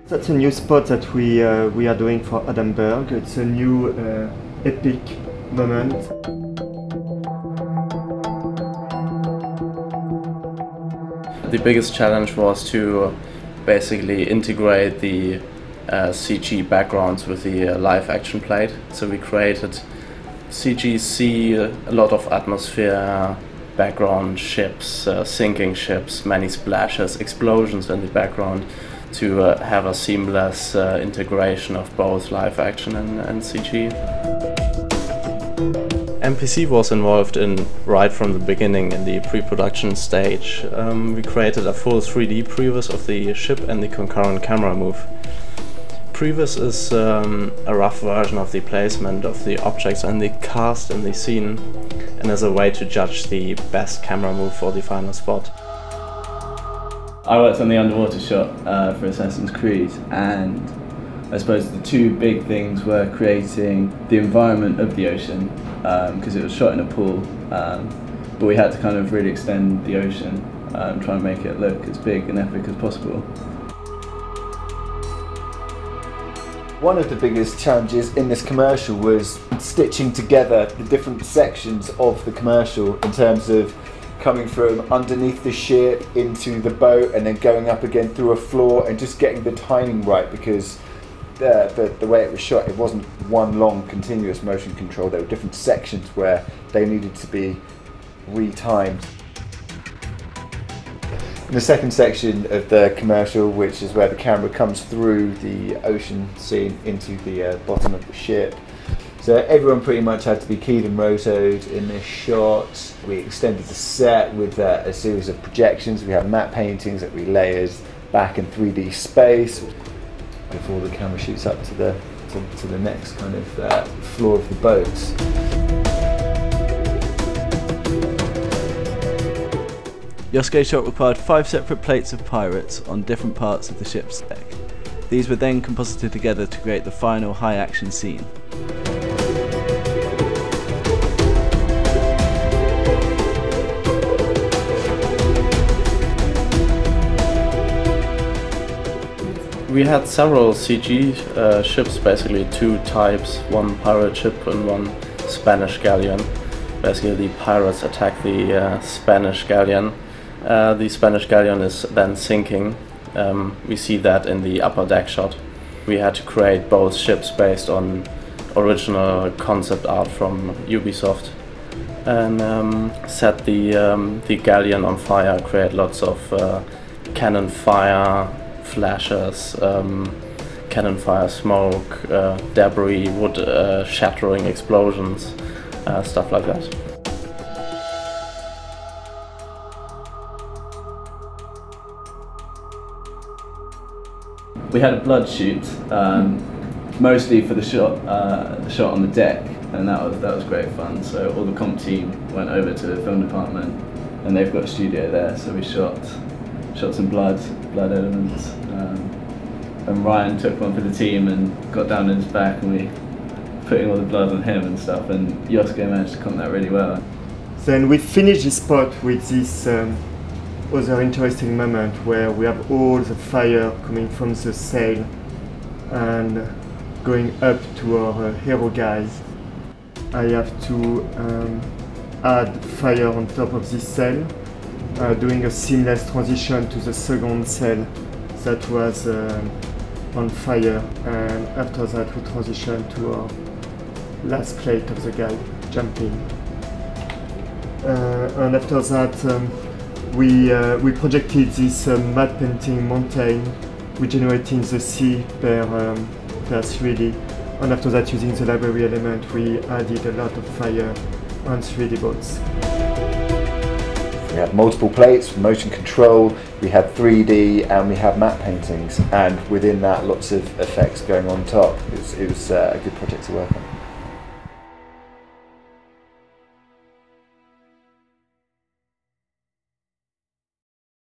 That's a new spot that we are doing for Edinburgh. It's a new epic moment. The biggest challenge was to basically integrate the CG backgrounds with the live action plate. So we created CGC, a lot of atmosphere, background ships, sinking ships, many splashes, explosions in the background to have a seamless integration of both live action and CG. MPC was involved in right from the beginning in the pre-production stage. We created a full 3D previs of the ship and the concurrent camera move. Previs is a rough version of the placement of the objects and the cast in the scene, and as a way to judge the best camera move for the final spot. I worked on the underwater shot for Assassin's Creed, and I suppose the two big things were creating the environment of the ocean, because it was shot in a pool, but we had to kind of really extend the ocean, try and make it look as big and epic as possible. One of the biggest challenges in this commercial was stitching together the different sections of the commercial in terms of coming from underneath the ship into the boat and then going up again through a floor and just getting the timing right, because the way it was shot, it wasn't one long continuous motion control. There were different sections where they needed to be re-timed. In the second section of the commercial, which is where the camera comes through the ocean scene into the bottom of the ship, so everyone pretty much had to be keyed and rotoed in this shot. We extended the set with a series of projections. We have matte paintings that we layered back in 3D space before the camera shoots up to the next kind of floor of the boat. Yosuke's shot required 5 separate plates of pirates on different parts of the ship's deck. These were then composited together to create the final high action scene. We had several CG ships, basically two types, one pirate ship and one Spanish galleon. Basically the pirates attack the Spanish galleon. The Spanish galleon is then sinking. We see that in the upper deck shot. We had to create both ships based on original concept art from Ubisoft and set the galleon on fire, create lots of cannon fire, flashes, cannon fire smoke, debris, wood shattering explosions, stuff like that. We had a blood shoot, mostly for the shot on the deck, and that was great fun. So all the comp team went over to the film department, and they've got a studio there. So we shot some blood elements, and Ryan took one for the team and got down in his back, and we putting all the blood on him and stuff. And Yosuke managed to comp that really well. Then we finished this spot with this other interesting moment where we have all the fire coming from the sail and going up to our hero guys. I have to add fire on top of this sail, doing a seamless transition to the second sail that was on fire, and after that we transition to our last plate of the guy jumping. And after that we projected this matte painting mountain regenerating the sea per 3D, and after that, using the library element, we added a lot of fire on 3D boats. We had multiple plates, motion control, we had 3D, and we had matte paintings, and within that lots of effects going on top. It was a good project to work on.